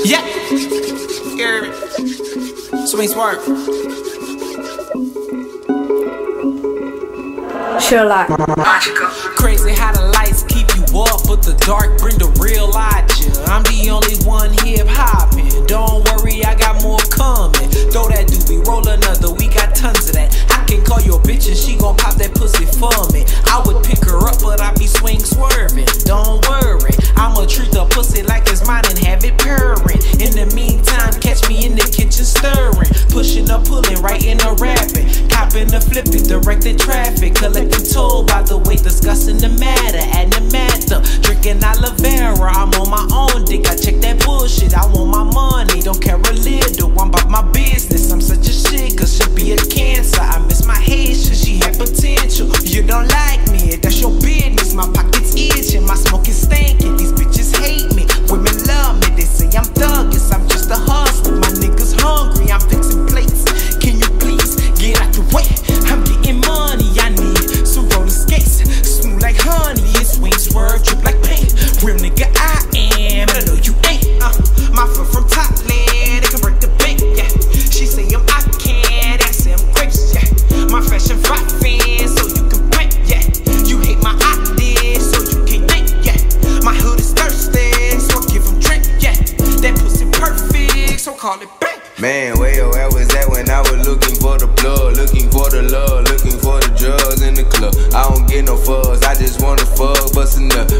Yeah. Hear me. Swing Swerve. Sherlock. Crazy how the lights keep you up, but the dark bring the real light you. I'm the only one hip hopping. Don't worry, I got more coming. Throw that doobie, roll another, we got tons of that. I can call your bitch and she gon' pop that pussy for me. I would pick her up, but I be swing swerving. Don't worry, I'ma treat the pussy like it's mine and have it purring. In the meantime, catch me in the kitchen stirring, pushing or pulling, writing or rapping, copping or flipping, directing traffic, collecting toll by the way, discussing the matter, adding the matter, drinking aloe vera. I'm on my own dick, I check that bullshit. I want my money, don't care a little. I'm about my business, I'm such a shit, cause she be a cancer. I miss my Haitian, she had potential. You don't like me, that's your business. My pockets itching, my smoke is stinking. These bitches hate me, women love me. They say I'm thuggish, I'm just a hustler. My niggas hungry, I'm fixing plates. Can you please get out the way? I'm getting money, I need some roller skates, smooth like honey, and swing swerve, drip like paint. Real nigga I am, but I know you ain't. My foot from Thailand, it can break the bank, yeah. She say I can't, I say I'm grapes, yeah. My fashion rock fan, so you can print, yeah. You hate my ideas, so you can't think, yeah. My hood is thirsty, so I give them drink, yeah. That pussy perfect, so call it bank. Man, where your ass was at when I was looking for the plug, looking for the love, looking for the drugs in the club. I don't get no fuzz, I just wanna fuck, bustin' up.